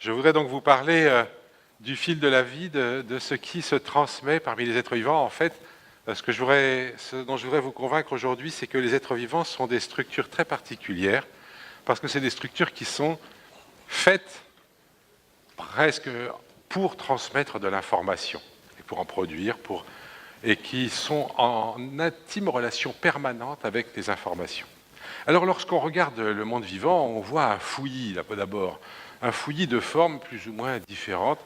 Je voudrais donc vous parler du fil de la vie, de ce qui se transmet parmi les êtres vivants. En fait, ce dont je voudrais vous convaincre aujourd'hui, c'est que les êtres vivants sont des structures très particulières, parce que c'est des structures qui sont faites presque pour transmettre de l'information, et pour en produire, et qui sont en intime relation permanente avec les informations. Alors lorsqu'on regarde le monde vivant, on voit un fouillis, d'abord, un fouillis de formes plus ou moins différentes,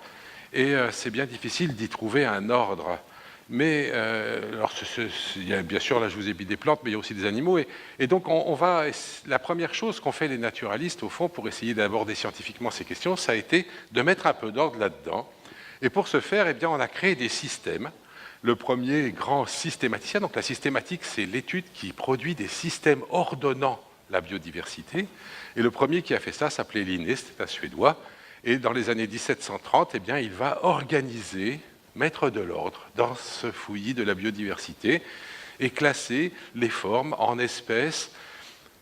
et c'est bien difficile d'y trouver un ordre. Mais il y a, bien sûr, là je vous ai mis des plantes, mais il y a aussi des animaux, et donc la première chose qu'ont fait les naturalistes, au fond, pour essayer d'aborder scientifiquement ces questions, ça a été de mettre un peu d'ordre là-dedans. Et pour ce faire, eh bien, on a créé des systèmes. Le premier grand systématicien, donc la systématique, c'est l'étude qui produit des systèmes ordonnant la biodiversité. Et le premier qui a fait ça s'appelait Linné, c'était un Suédois. Et dans les années 1730, eh bien, il va organiser, mettre de l'ordre dans ce fouillis de la biodiversité et classer les formes en espèces,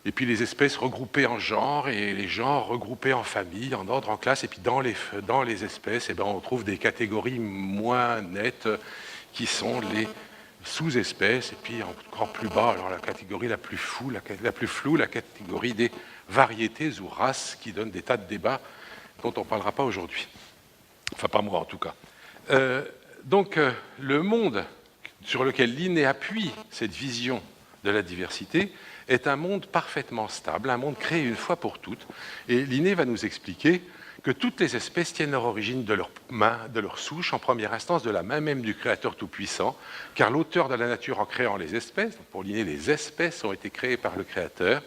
et puis les espèces regroupées en genres, et les genres regroupés en familles, en ordre, en classe. Et puis dans les espèces, eh bien, on trouve des catégories moins nettes, qui sont les sous-espèces, et puis encore plus bas, alors la catégorie la plus floue, la catégorie des variétés ou races, qui donne des tas de débats dont on ne parlera pas aujourd'hui. Enfin, pas moi en tout cas. Le monde sur lequel Linné appuie cette vision de la diversité est un monde parfaitement stable, un monde créé une fois pour toutes. Et Linné va nous expliquer que toutes les espèces tiennent leur origine de leur main, de leur souche, en première instance de la main même du Créateur Tout-Puissant, car l'auteur de la nature, en créant les espèces, donc pour Linné, les espèces ont été créées par le Créateur,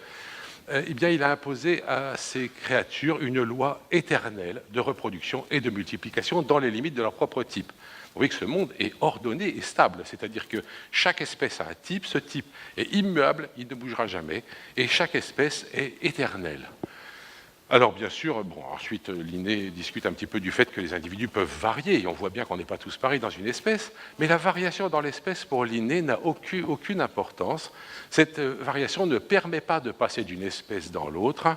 eh bien, il a imposé à ces créatures une loi éternelle de reproduction et de multiplication dans les limites de leur propre type. Vous voyez que ce monde est ordonné et stable, c'est-à-dire que chaque espèce a un type, ce type est immuable, il ne bougera jamais, et chaque espèce est éternelle. Alors bien sûr, ensuite Linné discute un petit peu du fait que les individus peuvent varier, et on voit bien qu'on n'est pas tous pareils dans une espèce, mais la variation dans l'espèce pour Linné n'a aucune importance. Cette variation ne permet pas de passer d'une espèce dans l'autre,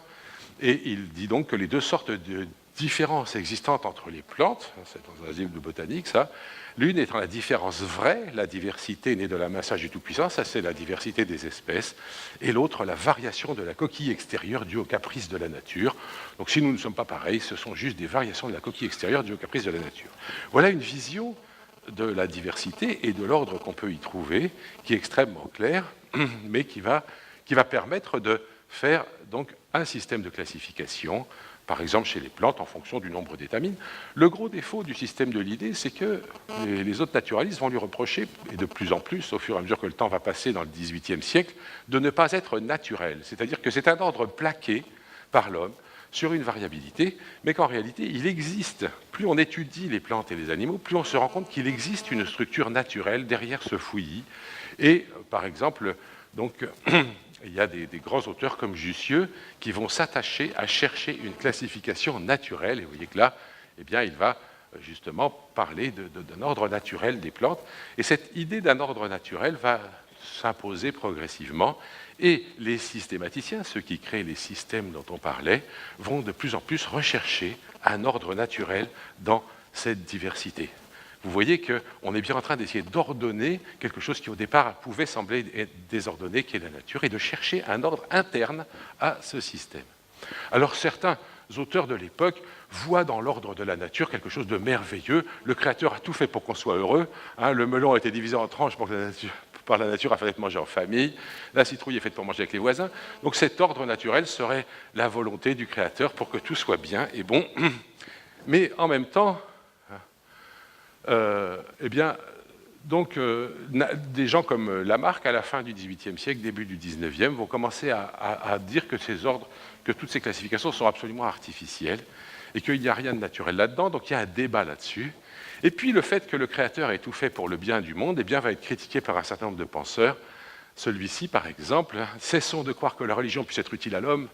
et il dit donc que les deux sortes de différences existantes entre les plantes, c'est dans un livre de botanique ça, l'une étant la différence vraie, la diversité née de la massage du Tout-Puissant, ça c'est la diversité des espèces, et l'autre, la variation de la coquille extérieure due au caprice de la nature. Donc si nous ne sommes pas pareils, ce sont juste des variations de la coquille extérieure dues au caprice de la nature. Voilà une vision de la diversité et de l'ordre qu'on peut y trouver, qui est extrêmement claire, mais qui va permettre de faire donc un système de classification, par exemple chez les plantes, en fonction du nombre d'étamines. Le gros défaut du système de Linné, c'est que les autres naturalistes vont lui reprocher, et de plus en plus, au fur et à mesure que le temps va passer dans le XVIIIe siècle, de ne pas être naturel. C'est-à-dire que c'est un ordre plaqué par l'homme sur une variabilité, mais qu'en réalité, il existe, plus on étudie les plantes et les animaux, plus on se rend compte qu'il existe une structure naturelle derrière ce fouillis. Et, par exemple, donc, il y a des grands auteurs comme Jussieu qui vont s'attacher à chercher une classification naturelle. Et vous voyez que là, eh bien, il va justement parler d'un ordre naturel des plantes. Et cette idée d'un ordre naturel va s'imposer progressivement. Et les systématiciens, ceux qui créent les systèmes dont on parlait, vont de plus en plus rechercher un ordre naturel dans cette diversité. Vous voyez qu'on est bien en train d'essayer d'ordonner quelque chose qui au départ pouvait sembler être désordonné, qui est la nature, et de chercher un ordre interne à ce système. Alors certains auteurs de l'époque voient dans l'ordre de la nature quelque chose de merveilleux. Le Créateur a tout fait pour qu'on soit heureux. Le melon a été divisé en tranches par la nature afin d'être mangé en famille. La citrouille est faite pour manger avec les voisins. Donc cet ordre naturel serait la volonté du Créateur pour que tout soit bien et bon. Mais en même temps, des gens comme Lamarck, à la fin du XVIIIe siècle, début du XIXe, vont commencer à dire que ces ordres, que toutes ces classifications sont absolument artificielles et qu'il n'y a rien de naturel là-dedans, donc il y a un débat là-dessus. Et puis le fait que le Créateur ait tout fait pour le bien du monde, eh bien, va être critiqué par un certain nombre de penseurs. Celui-ci, par exemple, cessons de croire que la religion puisse être utile à l'homme.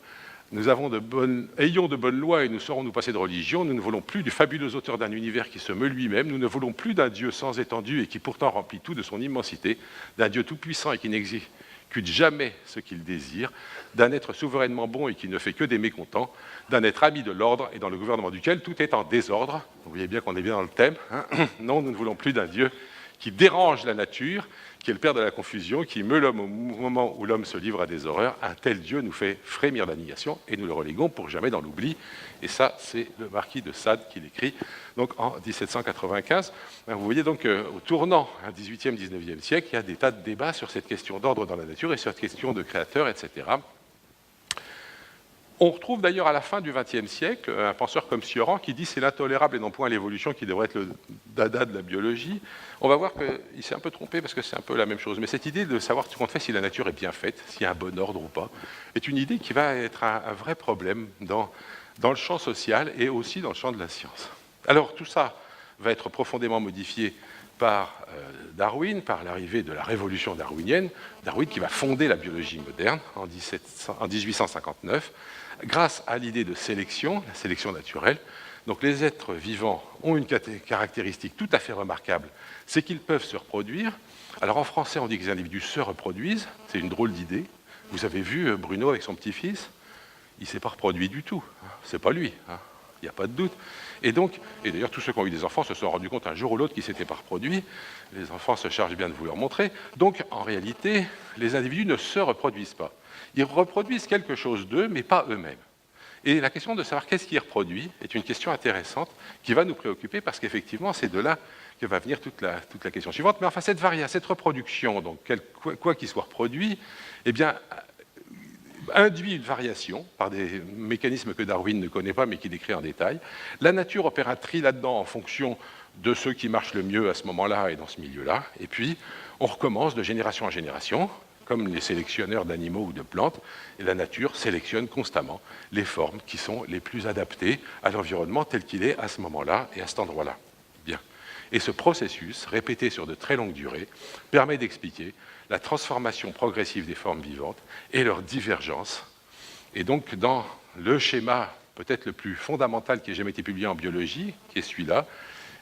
Ayons de bonnes lois et nous saurons nous passer de religion. Nous ne voulons plus du fabuleux auteur d'un univers qui se meut lui-même. Nous ne voulons plus d'un Dieu sans étendue et qui pourtant remplit tout de son immensité, d'un Dieu tout-puissant et qui n'exige n'exécute jamais ce qu'il désire, d'un être souverainement bon et qui ne fait que des mécontents, d'un être ami de l'ordre et dans le gouvernement duquel tout est en désordre. Vous voyez bien qu'on est bien dans le thème. Hein. Non, nous ne voulons plus d'un Dieu qui dérange la nature, qui est le père de la confusion, qui meut l'homme au moment où l'homme se livre à des horreurs. Un tel Dieu nous fait frémir d'indignation et nous le reléguons pour jamais dans l'oubli. Et ça, c'est le marquis de Sade qui l'écrit donc en 1795. Vous voyez donc au tournant, 18e, 19e siècle, il y a des tas de débats sur cette question d'ordre dans la nature et sur cette question de créateur, etc. On retrouve d'ailleurs à la fin du XXe siècle un penseur comme Sioran qui dit c'est l'intolérable et non point l'évolution qui devrait être le dada de la biologie. On va voir qu'il s'est un peu trompé parce que c'est un peu la même chose. Mais cette idée de savoir ce qu'on fait si la nature est bien faite, s'il y a un bon ordre ou pas, est une idée qui va être un vrai problème dans le champ social et aussi dans le champ de la science. Alors tout ça va être profondément modifié par Darwin, par l'arrivée de la révolution darwinienne, Darwin qui va fonder la biologie moderne en 1859, grâce à l'idée de sélection, la sélection naturelle. Donc les êtres vivants ont une caractéristique tout à fait remarquable, c'est qu'ils peuvent se reproduire. Alors en français, on dit que les individus se reproduisent, c'est une drôle d'idée. Vous avez vu Bruno avec son petit-fils, il ne s'est pas reproduit du tout, c'est pas lui, il n'y a pas de doute. Et d'ailleurs, tous ceux qui ont eu des enfants se sont rendus compte un jour ou l'autre qu'ils ne s'étaient pas reproduits. Les enfants se chargent bien de vous leur montrer. Donc, en réalité, les individus ne se reproduisent pas. Ils reproduisent quelque chose d'eux, mais pas eux-mêmes. Et la question de savoir qu'est-ce qui reproduit est une question intéressante qui va nous préoccuper parce qu'effectivement, c'est de là que va venir toute la question suivante. Mais enfin, cette reproduction, donc quoi qu'il soit reproduit, eh bien, induit une variation par des mécanismes que Darwin ne connaît pas mais qui décrit en détail. La nature opère un tri là-dedans en fonction de ceux qui marchent le mieux à ce moment-là et dans ce milieu-là. Et puis, on recommence de génération en génération, comme les sélectionneurs d'animaux ou de plantes, et la nature sélectionne constamment les formes qui sont les plus adaptées à l'environnement tel qu'il est à ce moment-là et à cet endroit-là. Bien. Et ce processus, répété sur de très longues durées, permet d'expliquer la transformation progressive des formes vivantes et leur divergence. Et donc, dans le schéma peut-être le plus fondamental qui ait jamais été publié en biologie, qui est celui-là,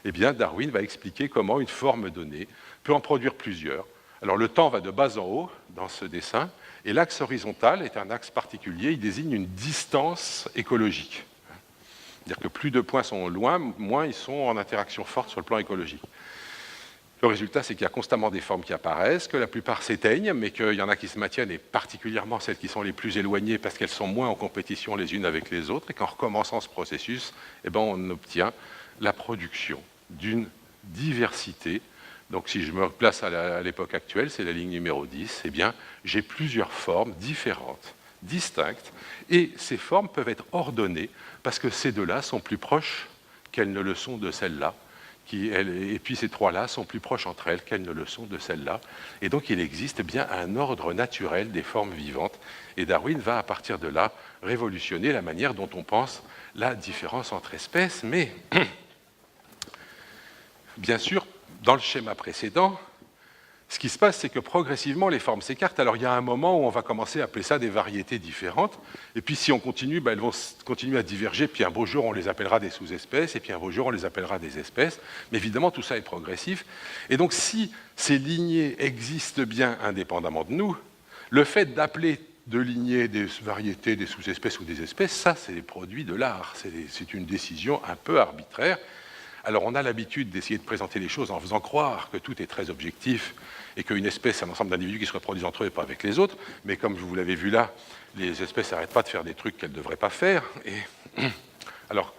eh bien, Darwin va expliquer comment une forme donnée peut en produire plusieurs. Alors, le temps va de bas en haut dans ce dessin, et l'axe horizontal est un axe particulier, il désigne une distance écologique. C'est-à-dire que plus de points sont loin, moins ils sont en interaction forte sur le plan écologique. Le résultat, c'est qu'il y a constamment des formes qui apparaissent, que la plupart s'éteignent, mais qu'il y en a qui se maintiennent, et particulièrement celles qui sont les plus éloignées parce qu'elles sont moins en compétition les unes avec les autres, et qu'en recommençant ce processus, eh ben, on obtient la production d'une diversité. Donc si je me place à l'époque actuelle, c'est la ligne numéro 10, eh bien, j'ai plusieurs formes différentes, distinctes, et ces formes peuvent être ordonnées parce que ces deux-là sont plus proches qu'elles ne le sont de celles-là. Et puis ces trois-là sont plus proches entre elles qu'elles ne le sont de celles-là. Et donc il existe bien un ordre naturel des formes vivantes. Et Darwin va à partir de là révolutionner la manière dont on pense la différence entre espèces. Mais bien sûr, dans le schéma précédent, ce qui se passe, c'est que progressivement, les formes s'écartent. Alors, il y a un moment où on va commencer à appeler ça des variétés différentes. Et puis, si on continue, elles vont continuer à diverger. Puis, un beau jour, on les appellera des sous-espèces. Et puis, un beau jour, on les appellera des espèces. Mais évidemment, tout ça est progressif. Et donc, si ces lignées existent bien indépendamment de nous, le fait d'appeler de lignées des variétés, des sous-espèces ou des espèces, ça, c'est les produits de l'art. C'est une décision un peu arbitraire. Alors, on a l'habitude d'essayer de présenter les choses en faisant croire que tout est très objectif et qu'une espèce, c'est un ensemble d'individus qui se reproduisent entre eux et pas avec les autres. Mais comme vous l'avez vu là, les espèces n'arrêtent pas de faire des trucs qu'elles ne devraient pas faire. Et alors,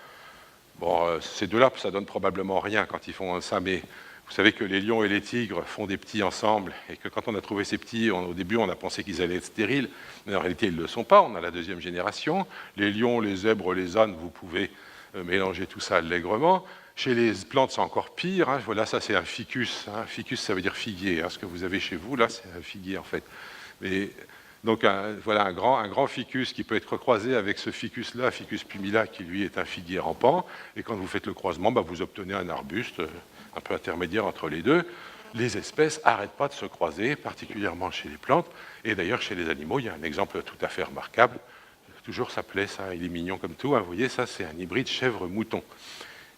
bon, ces deux-là, ça donne probablement rien quand ils font ça, mais vous savez que les lions et les tigres font des petits ensemble, et que quand on a trouvé ces petits, au début, on a pensé qu'ils allaient être stériles, mais en réalité, ils ne le sont pas. On a la deuxième génération. Les lions, les zèbres, les ânes, vous pouvez mélanger tout ça allègrement. Chez les plantes, c'est encore pire. Hein. Voilà, ça, c'est un ficus. Hein. Ficus, ça veut dire figuier. Hein. Ce que vous avez chez vous, là, c'est un figuier, en fait. Mais, donc, voilà, un grand ficus qui peut être croisé avec ce ficus-là, Ficus pumila, qui, lui, est un figuier rampant. Et quand vous faites le croisement, vous obtenez un arbuste un peu intermédiaire entre les deux. Les espèces n'arrêtent pas de se croiser, particulièrement chez les plantes. Et d'ailleurs, chez les animaux, il y a un exemple tout à fait remarquable. Toujours, ça plaît, ça, il est mignon comme tout. Hein. Vous voyez, ça, c'est un hybride chèvre-mouton.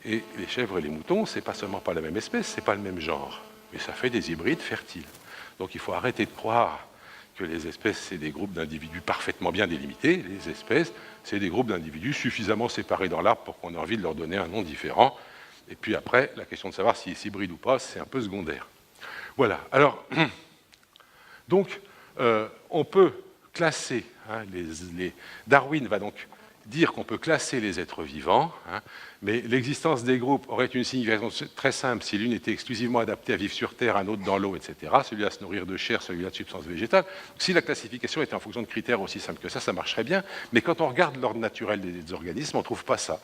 Et les chèvres et les moutons, c'est pas seulement pas la même espèce, c'est pas le même genre, mais ça fait des hybrides fertiles. Donc il faut arrêter de croire que les espèces, c'est des groupes d'individus parfaitement bien délimités. Les espèces, c'est des groupes d'individus suffisamment séparés dans l'arbre pour qu'on ait envie de leur donner un nom différent. Et puis après, la question de savoir s'ils s'hybrident ou pas, c'est un peu secondaire. Voilà. Alors, donc, on peut classer, Darwin va donc dire qu'on peut classer les êtres vivants, mais l'existence des groupes aurait une signification très simple si l'une était exclusivement adaptée à vivre sur Terre, un autre dans l'eau, etc., celui-là à se nourrir de chair, celui-là de substances végétales. Si la classification était en fonction de critères aussi simples que ça marcherait bien, mais quand on regarde l'ordre naturel des organismes, on ne trouve pas ça.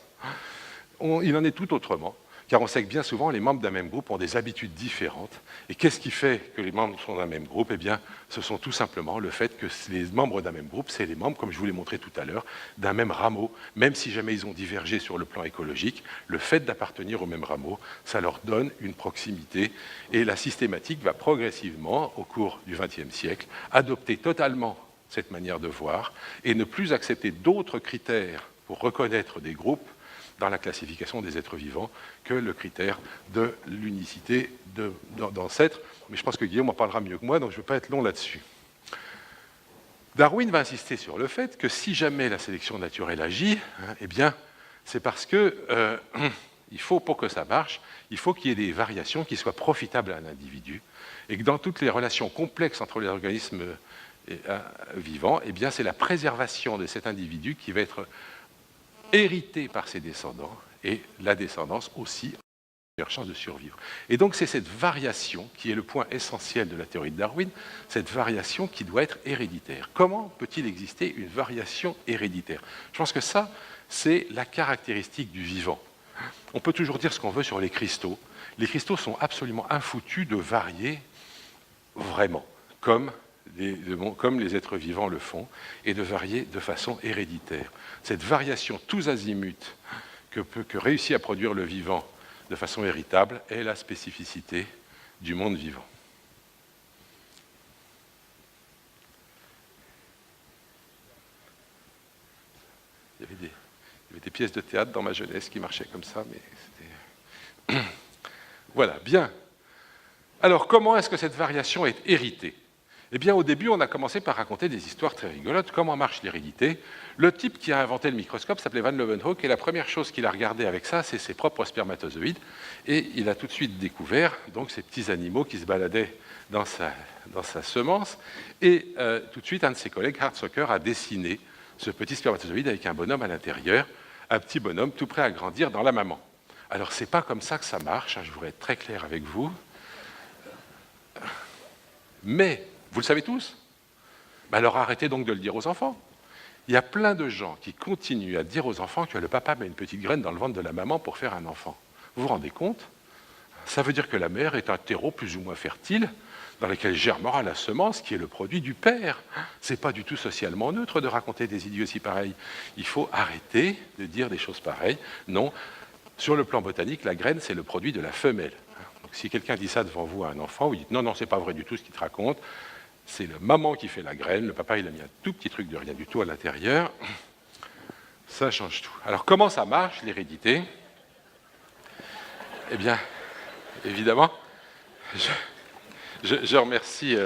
Il en est tout autrement, car on sait que bien souvent, les membres d'un même groupe ont des habitudes différentes. Et qu'est-ce qui fait que les membres sont d'un même groupe? Eh bien, ce sont tout simplement le fait que les membres d'un même groupe, c'est les membres, comme je vous l'ai montré tout à l'heure, d'un même rameau. Même si jamais ils ont divergé sur le plan écologique, le fait d'appartenir au même rameau, ça leur donne une proximité. Et la systématique va progressivement, au cours du XXe siècle, adopter totalement cette manière de voir et ne plus accepter d'autres critères pour reconnaître des groupes dans la classification des êtres vivants que le critère de l'unicité d'ancêtres. Mais je pense que Guillaume en parlera mieux que moi, donc je ne vais pas être long là-dessus. Darwin va insister sur le fait que si jamais la sélection naturelle agit, eh bien, c'est parce que il faut, pour que ça marche, il faut qu'il y ait des variations qui soient profitables à un individu, et que dans toutes les relations complexes entre les organismes vivants, eh bien, c'est la préservation de cet individu qui va être hérité par ses descendants, et la descendance aussi a une meilleure chance de survivre. Et donc c'est cette variation qui est le point essentiel de la théorie de Darwin, cette variation qui doit être héréditaire. Comment peut-il exister une variation héréditaire? Je pense que ça, c'est la caractéristique du vivant. On peut toujours dire ce qu'on veut sur les cristaux. Les cristaux sont absolument infoutus de varier vraiment, comme les êtres vivants le font, et de varier de façon héréditaire. Cette variation tous azimuts que réussit à produire le vivant de façon héritable est la spécificité du monde vivant. Il y avait des pièces de théâtre dans ma jeunesse qui marchaient comme ça, mais c'était... Voilà, bien. Alors, comment est-ce que cette variation est héritée? Eh bien, au début, on a commencé par raconter des histoires très rigolotes. Comment marche l'hérédité? Le type qui a inventé le microscope s'appelait Van Leeuwenhoek, et la première chose qu'il a regardée avec ça, c'est ses propres spermatozoïdes. Et il a tout de suite découvert donc, ces petits animaux qui se baladaient dans sa semence. Et tout de suite, un de ses collègues, Hartsocker, a dessiné ce petit spermatozoïde avec un bonhomme à l'intérieur, un petit bonhomme tout prêt à grandir dans la maman. Alors, ce n'est pas comme ça que ça marche, je voudrais être très clair avec vous. Mais... vous le savez tous? Alors arrêtez donc de le dire aux enfants. Il y a plein de gens qui continuent à dire aux enfants que le papa met une petite graine dans le ventre de la maman pour faire un enfant. Vous vous rendez compte? Ça veut dire que la mère est un terreau plus ou moins fertile dans lequel germera la semence qui est le produit du père. Ce n'est pas du tout socialement neutre de raconter des idioties pareilles. Il faut arrêter de dire des choses pareilles. Non, sur le plan botanique, la graine, c'est le produit de la femelle. Donc, si quelqu'un dit ça devant vous à un enfant, vous dites « non, non, c'est pas vrai du tout ce qu'il te raconte ». C'est la maman qui fait la graine, le papa il a mis un tout petit truc de rien du tout à l'intérieur. Ça change tout. Alors comment ça marche l'hérédité? Eh bien, évidemment, je remercie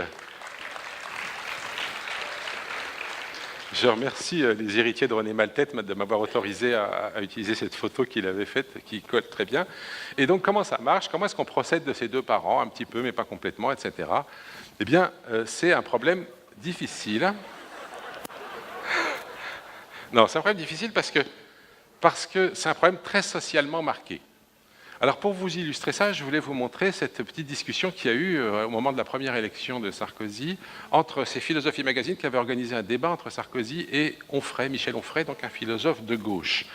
les héritiers de René Maltête de m'avoir autorisé à utiliser cette photo qu'il avait faite, qui colle très bien. Et donc comment ça marche? Comment est-ce qu'on procède de ces deux parents, un petit peu mais pas complètement, etc. Eh bien, c'est un problème difficile. Non, c'est un problème difficile parce que c'est un problème très socialement marqué. Alors, pour vous illustrer ça, je voulais vous montrer cette petite discussion qu'il y a eu au moment de la première élection de Sarkozy entre ces Philosophie Magazine qui avait organisé un débat entre Sarkozy et Onfray, Michel Onfray, donc un philosophe de gauche.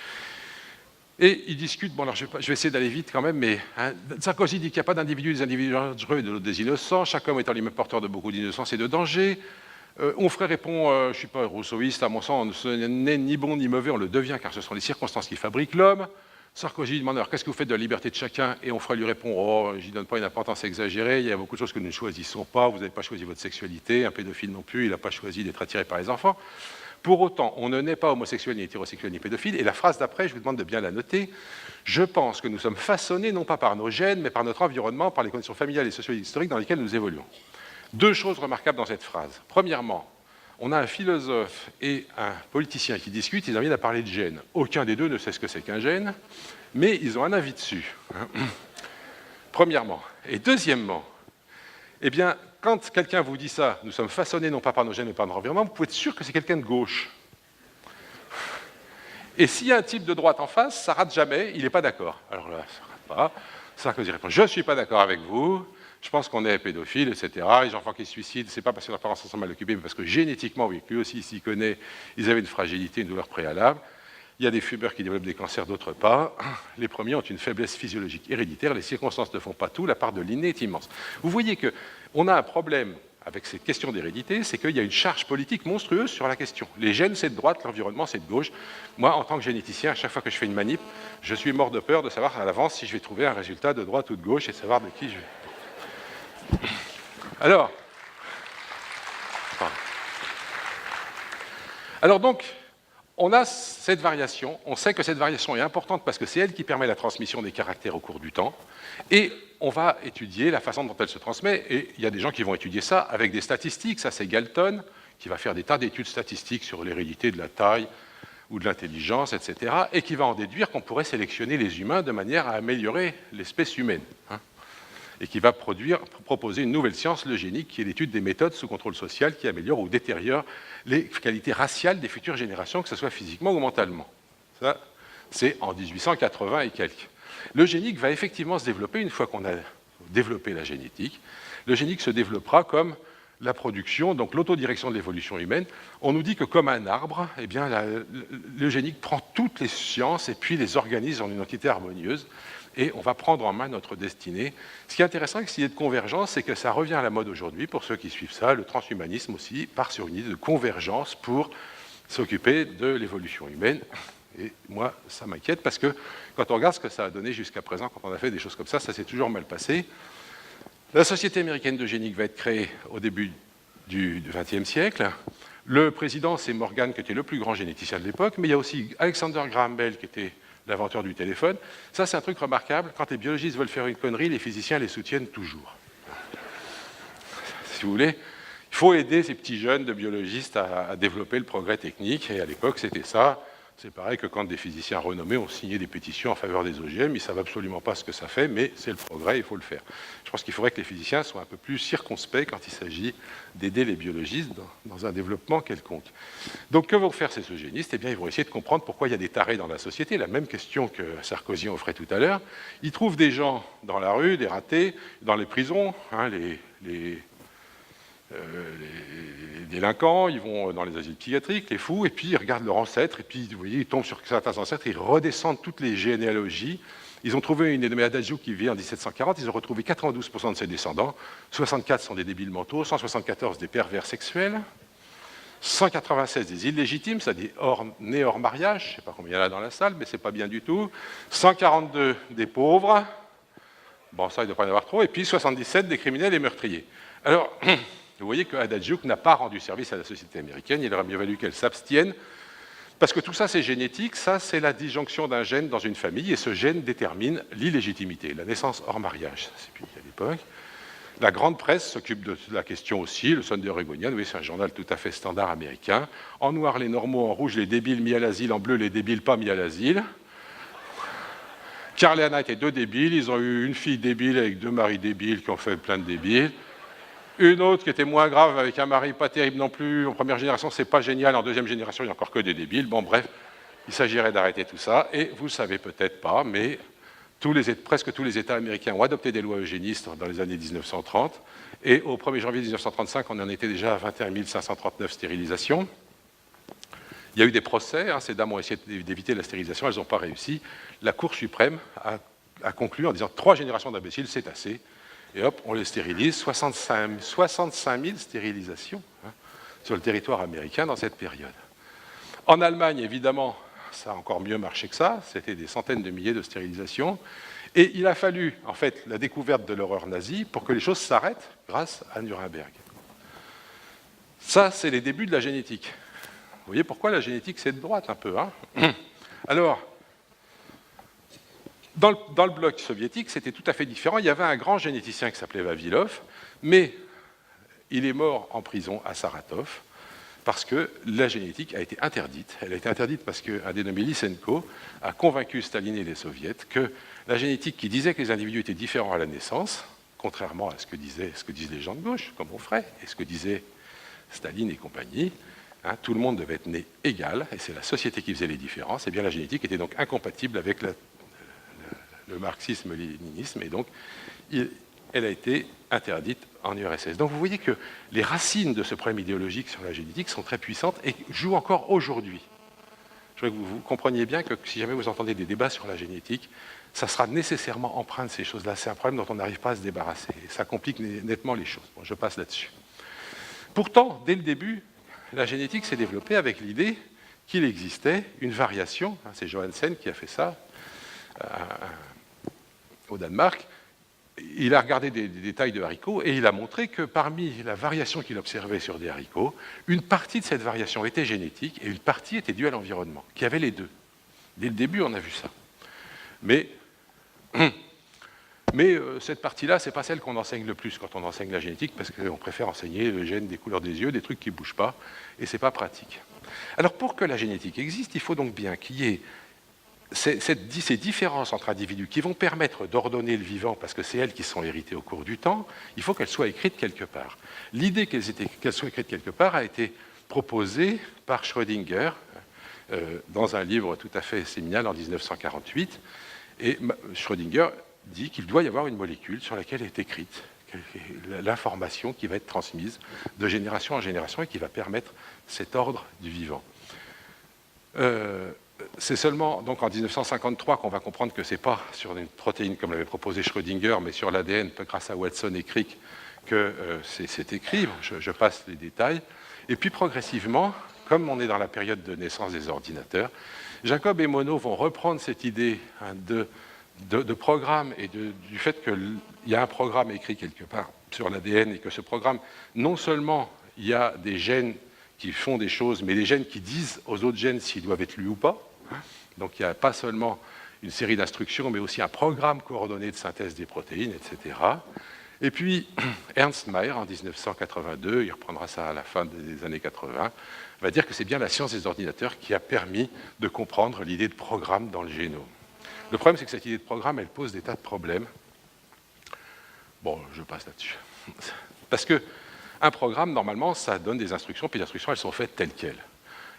Et ils discutent, bon alors je vais essayer d'aller vite quand même, mais Sarkozy dit qu'il n'y a pas d'individus, des individus dangereux et de l'autre des innocents, chaque homme étant lui-même porteur de beaucoup d'innocence et de danger. Onfray répond, je ne suis pas rousseauiste, à mon sens, ce n'est ni bon ni mauvais, on le devient car ce sont les circonstances qui fabriquent l'homme. Sarkozy demande alors qu'est-ce que vous faites de la liberté de chacun? Et Onfray lui répond, oh, j'y donne pas une importance exagérée, il y a beaucoup de choses que nous ne choisissons pas, vous n'avez pas choisi votre sexualité, un pédophile non plus, il n'a pas choisi d'être attiré par les enfants. Pour autant, on ne naît pas homosexuel, ni hétérosexuel, ni pédophile. Et la phrase d'après, je vous demande de bien la noter. Je pense que nous sommes façonnés non pas par nos gènes, mais par notre environnement, par les conditions familiales et socio-historiques dans lesquelles nous évoluons. Deux choses remarquables dans cette phrase. Premièrement, on a un philosophe et un politicien qui discutent, ils en viennent à parler de gènes. Aucun des deux ne sait ce que c'est qu'un gène, mais ils ont un avis dessus. Premièrement. Et deuxièmement, eh bien, quand quelqu'un vous dit ça, nous sommes façonnés non pas par nos gènes mais par notre environnement, vous pouvez être sûr que c'est quelqu'un de gauche. Et s'il y a un type de droite en face, ça rate jamais, il n'est pas d'accord. Alors là, ça ne rate pas. Sarkozy répond, je ne suis pas d'accord avec vous, je pense qu'on est pédophile, etc. Les enfants qui se suicident, ce n'est pas parce que leurs parents sont mal occupés, mais parce que génétiquement, oui, lui aussi, il s'y connaît, ils avaient une fragilité, une douleur préalable. Il y a des fumeurs qui développent des cancers, d'autres pas. Les premiers ont une faiblesse physiologique héréditaire, les circonstances ne font pas tout, la part de l'inné est immense. Vous voyez qu'on a un problème avec cette question d'hérédité, c'est qu'il y a une charge politique monstrueuse sur la question. Les gènes, c'est de droite, l'environnement, c'est de gauche. Moi, en tant que généticien, à chaque fois que je fais une manip, je suis mort de peur de savoir à l'avance si je vais trouver un résultat de droite ou de gauche et de savoir de qui je vais. Alors donc, on a cette variation, on sait que cette variation est importante parce que c'est elle qui permet la transmission des caractères au cours du temps, et on va étudier la façon dont elle se transmet, et il y a des gens qui vont étudier ça avec des statistiques, ça c'est Galton, qui va faire des tas d'études statistiques sur l'hérédité de la taille ou de l'intelligence, etc., et qui va en déduire qu'on pourrait sélectionner les humains de manière à améliorer l'espèce humaine, et qui va proposer une nouvelle science, l'eugénique, qui est l'étude des méthodes sous contrôle social qui améliorent ou détériorent les qualités raciales des futures générations, que ce soit physiquement ou mentalement. Ça, c'est en 1880 et quelques. L'eugénique va effectivement se développer une fois qu'on a développé la génétique. L'eugénique se développera comme la production, donc l'autodirection de l'évolution humaine. On nous dit que comme un arbre, eh bien, l'eugénique prend toutes les sciences et puis les organise en une entité harmonieuse. Et on va prendre en main notre destinée. Ce qui est intéressant avec cette idée de convergence, c'est que ça revient à la mode aujourd'hui, pour ceux qui suivent ça, le transhumanisme aussi part sur une idée de convergence pour s'occuper de l'évolution humaine. Et moi, ça m'inquiète, parce que quand on regarde ce que ça a donné jusqu'à présent, quand on a fait des choses comme ça s'est toujours mal passé. La Société américaine d'eugénique va être créée au début du XXe siècle. Le président, c'est Morgan, qui était le plus grand généticien de l'époque, mais il y a aussi Alexander Graham Bell, qui était l'inventeur du téléphone. Ça, c'est un truc remarquable. Quand les biologistes veulent faire une connerie, les physiciens les soutiennent toujours. Si vous voulez, il faut aider ces petits jeunes de biologistes à développer le progrès technique. Et à l'époque, c'était ça. C'est pareil que quand des physiciens renommés ont signé des pétitions en faveur des OGM, ils ne savent absolument pas ce que ça fait, mais c'est le progrès, il faut le faire. Je pense qu'il faudrait que les physiciens soient un peu plus circonspects quand il s'agit d'aider les biologistes dans un développement quelconque. Donc que vont faire ces eugénistes? Eh bien, ils vont essayer de comprendre pourquoi il y a des tarés dans la société, la même question que Sarkozy offrait tout à l'heure. Ils trouvent des gens dans la rue, des ratés, dans les prisons, les délinquants, ils vont dans les asiles psychiatriques, les fous, et puis ils regardent leurs ancêtres, et puis vous voyez, ils tombent sur certains ancêtres, ils redescendent toutes les généalogies. Ils ont trouvé une de Adagio qui vit en 1740, ils ont retrouvé 92% de ses descendants, 64 sont des débiles mentaux, 174 des pervers sexuels, 196 des illégitimes, c'est-à-dire nés hors mariage, je ne sais pas combien il y en a dans la salle, mais ce n'est pas bien du tout, 142 des pauvres, bon ça il ne doit pas y en avoir trop, et puis 77 des criminels et meurtriers. Alors, vous voyez que Adagiuk n'a pas rendu service à la société américaine, il aurait mieux valu qu'elle s'abstienne, parce que tout ça c'est génétique, ça c'est la disjonction d'un gène dans une famille, et ce gène détermine l'illégitimité, la naissance hors mariage, c'est plus à l'époque. La grande presse s'occupe de la question aussi, le Sunday Oregonian, oui c'est un journal tout à fait standard américain, en noir les normaux, en rouge les débiles mis à l'asile, en bleu les débiles pas mis à l'asile. Carl et Anna étaient deux débiles, ils ont eu une fille débile avec deux maris débiles qui ont fait plein de débiles. Une autre qui était moins grave, avec un mari pas terrible non plus. En première génération, c'est pas génial. En deuxième génération, il n'y a encore que des débiles. Bon, bref, il s'agirait d'arrêter tout ça. Et vous ne le savez peut-être pas, mais presque tous les États américains ont adopté des lois eugénistes dans les années 1930. Et au 1er janvier 1935, on en était déjà à 21 539 stérilisations. Il y a eu des procès. Ces dames ont essayé d'éviter la stérilisation. Elles n'ont pas réussi. La Cour suprême a conclu en disant 3 générations d'imbéciles, c'est assez. Et hop, on les stérilise, 65 000 stérilisations sur le territoire américain dans cette période. En Allemagne, évidemment, ça a encore mieux marché que ça, c'était des centaines de milliers de stérilisations, et il a fallu, en fait, la découverte de l'horreur nazie pour que les choses s'arrêtent grâce à Nuremberg. Ça, c'est les débuts de la génétique. Vous voyez pourquoi la génétique, c'est de droite un peu, hein? Alors, dans le bloc soviétique, c'était tout à fait différent. Il y avait un grand généticien qui s'appelait Vavilov, mais il est mort en prison à Saratov, parce que la génétique a été interdite. Elle a été interdite parce qu'un dénommé Lysenko a convaincu Staline et les soviets que la génétique qui disait que les individus étaient différents à la naissance, contrairement à ce que disent les gens de gauche, comme Onfray, et ce que disaient Staline et compagnie, hein, tout le monde devait être né égal, et c'est la société qui faisait les différences, et bien la génétique était donc incompatible avec le marxisme-léninisme, et donc elle a été interdite en URSS. Donc vous voyez que les racines de ce problème idéologique sur la génétique sont très puissantes et jouent encore aujourd'hui. Je voudrais que vous compreniez bien que si jamais vous entendez des débats sur la génétique, ça sera nécessairement empreint de ces choses-là. C'est un problème dont on n'arrive pas à se débarrasser. Et ça complique nettement les choses. Bon, je passe là-dessus. Pourtant, dès le début, la génétique s'est développée avec l'idée qu'il existait une variation, hein, c'est Johansen qui a fait ça au Danemark. Il a regardé des détails de haricots et il a montré que parmi la variation qu'il observait sur des haricots, une partie de cette variation était génétique et une partie était due à l'environnement, qui avait les deux. Dès le début, on a vu ça. Mais cette partie-là, ce n'est pas celle qu'on enseigne le plus quand on enseigne la génétique, parce qu'on préfère enseigner le gène des couleurs des yeux, des trucs qui ne bougent pas, et ce n'est pas pratique. Alors pour que la génétique existe, il faut donc bien qu'il y ait ces différences entre individus qui vont permettre d'ordonner le vivant, parce que c'est elles qui sont héritées au cours du temps, il faut qu'elles soient écrites quelque part. L'idée qu'elles soient écrites quelque part a été proposée par Schrödinger dans un livre tout à fait séminal en 1948, et Schrödinger dit qu'il doit y avoir une molécule sur laquelle est écrite l'information qui va être transmise de génération en génération et qui va permettre cet ordre du vivant. C'est seulement donc en 1953 qu'on va comprendre que ce n'est pas sur une protéine comme l'avait proposé Schrödinger, mais sur l'ADN, grâce à Watson et Crick, que c'est écrit. Je passe les détails. Et puis progressivement, comme on est dans la période de naissance des ordinateurs, Jacob et Monod vont reprendre cette idée hein, de programme et du fait qu'il y a un programme écrit quelque part sur l'ADN et que ce programme, non seulement il y a des gènes qui font des choses, mais des gènes qui disent aux autres gènes s'ils doivent être lus ou pas. Donc il n'y a pas seulement une série d'instructions, mais aussi un programme coordonné de synthèse des protéines, etc. Et puis Ernst Mayr, en 1982, il reprendra ça à la fin des années 80, va dire que c'est bien la science des ordinateurs qui a permis de comprendre l'idée de programme dans le génome. Le problème, c'est que cette idée de programme, elle pose des tas de problèmes. Bon, je passe là-dessus. Parce qu'un programme, normalement, ça donne des instructions, puis les instructions, elles sont faites telles quelles.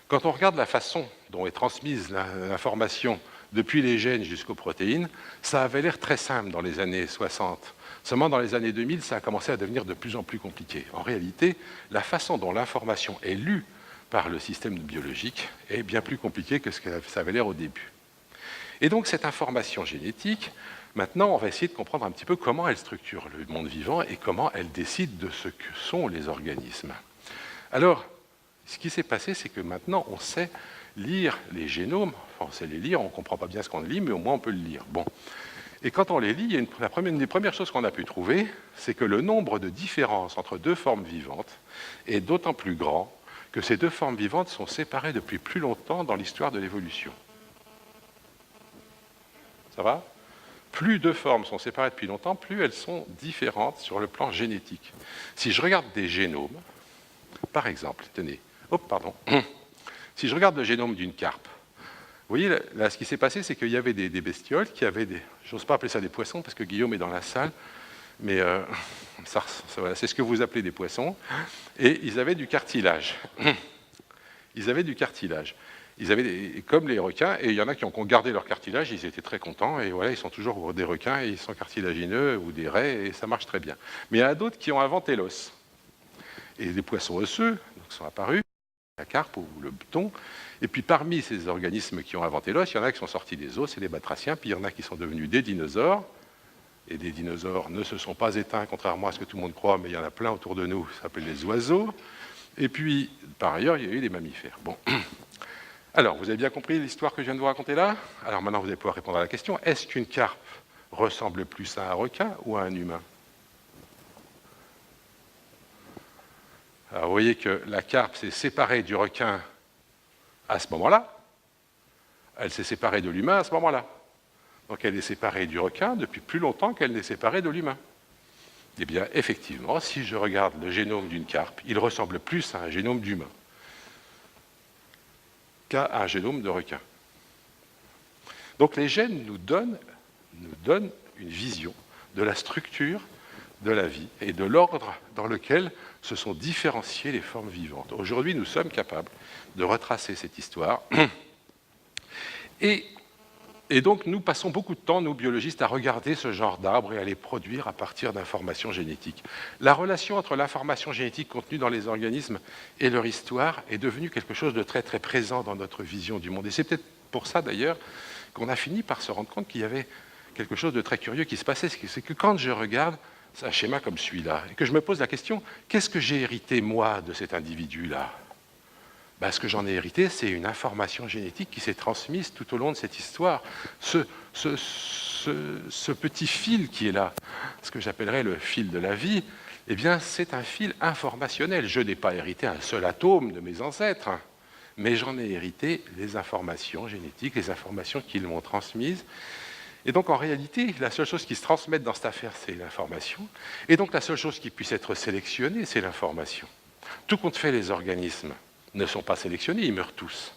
Quand on regarde la façon dont est transmise l'information depuis les gènes jusqu'aux protéines, ça avait l'air très simple dans les années 60. Seulement dans les années 2000, ça a commencé à devenir de plus en plus compliqué. En réalité, la façon dont l'information est lue par le système biologique est bien plus compliquée que ce que ça avait l'air au début. Et donc cette information génétique, maintenant on va essayer de comprendre un petit peu comment elle structure le monde vivant et comment elle décide de ce que sont les organismes. Alors, ce qui s'est passé, c'est que maintenant, on sait lire les génomes. Enfin, on sait les lire, on ne comprend pas bien ce qu'on lit, mais au moins on peut le lire. Bon. Et quand on les lit, une des premières choses qu'on a pu trouver, c'est que le nombre de différences entre deux formes vivantes est d'autant plus grand que ces deux formes vivantes sont séparées depuis plus longtemps dans l'histoire de l'évolution. Ça va ? Plus deux formes sont séparées depuis longtemps, plus elles sont différentes sur le plan génétique. Si je regarde des génomes, par exemple, tenez, si je regarde le génome d'une carpe, vous voyez, là, ce qui s'est passé, c'est qu'il y avait des bestioles qui avaient des... J'ose pas appeler ça des poissons, parce que Guillaume est dans la salle, mais voilà, c'est ce que vous appelez des poissons, et ils avaient du cartilage. Ils avaient du cartilage. Ils avaient comme les requins, et il y en a qui ont gardé leur cartilage, ils étaient très contents, et voilà, ils sont toujours des requins, et ils sont cartilagineux, ou des raies, et ça marche très bien. Mais il y en a d'autres qui ont inventé l'os. Et des poissons osseux sont apparus, la carpe ou le thon. Et puis parmi ces organismes qui ont inventé l'os, il y en a qui sont sortis des os, c'est les batraciens, puis il y en a qui sont devenus des dinosaures. Et des dinosaures ne se sont pas éteints, contrairement à ce que tout le monde croit, mais il y en a plein autour de nous, ça s'appelle les oiseaux. Et puis, par ailleurs, il y a eu des mammifères. Bon. Alors, vous avez bien compris l'histoire que je viens de vous raconter là ? Alors maintenant, vous allez pouvoir répondre à la question, est-ce qu'une carpe ressemble plus à un requin ou à un humain ? Alors, vous voyez que la carpe s'est séparée du requin à ce moment-là. Elle s'est séparée de l'humain à ce moment-là. Donc elle est séparée du requin depuis plus longtemps qu'elle n'est séparée de l'humain. Eh bien, effectivement, si je regarde le génome d'une carpe, il ressemble plus à un génome d'humain qu'à un génome de requin. Donc les gènes nous donnent une vision de la structure de la vie et de l'ordre dans lequel se sont différenciées les formes vivantes. Aujourd'hui, nous sommes capables de retracer cette histoire. Et donc, nous passons beaucoup de temps, nous biologistes, à regarder ce genre d'arbres et à les produire à partir d'informations génétiques. La relation entre l'information génétique contenue dans les organismes et leur histoire est devenue quelque chose de très très présent dans notre vision du monde. Et c'est peut-être pour ça d'ailleurs qu'on a fini par se rendre compte qu'il y avait quelque chose de très curieux qui se passait. C'est que quand je regarde un schéma comme celui-là, et que je me pose la question, qu'est-ce que j'ai hérité moi de cet individu-là ? Ce que j'en ai hérité, c'est une information génétique qui s'est transmise tout au long de cette histoire. Ce petit fil qui est là, ce que j'appellerais le fil de la vie, eh bien, c'est un fil informationnel. Je n'ai pas hérité un seul atome de mes ancêtres, mais j'en ai hérité les informations génétiques, les informations qu'ils m'ont transmises. Et donc, en réalité, la seule chose qui se transmette dans cette affaire, c'est l'information. Et donc, la seule chose qui puisse être sélectionnée, c'est l'information. Tout compte fait, les organismes ne sont pas sélectionnés, ils meurent tous.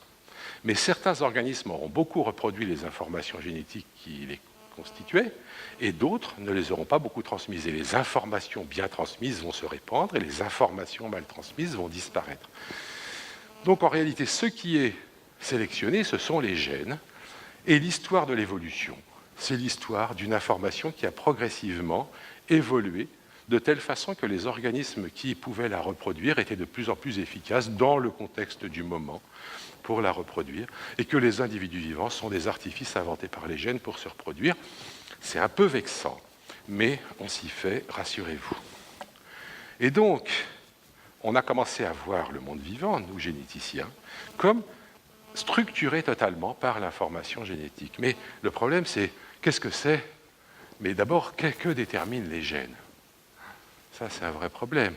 Mais certains organismes auront beaucoup reproduit les informations génétiques qui les constituaient, et d'autres ne les auront pas beaucoup transmises. Et les informations bien transmises vont se répandre, et les informations mal transmises vont disparaître. Donc en réalité, ce qui est sélectionné, ce sont les gènes, et l'histoire de l'évolution. C'est l'histoire d'une information qui a progressivement évolué de telle façon que les organismes qui pouvaient la reproduire étaient de plus en plus efficaces dans le contexte du moment pour la reproduire, et que les individus vivants sont des artifices inventés par les gènes pour se reproduire. C'est un peu vexant, mais on s'y fait, rassurez-vous. Et donc, on a commencé à voir le monde vivant, nous généticiens, comme structuré totalement par l'information génétique. Mais le problème, c'est, qu'est-ce que c'est ? Mais d'abord, que déterminent les gènes ? Ça, c'est un vrai problème.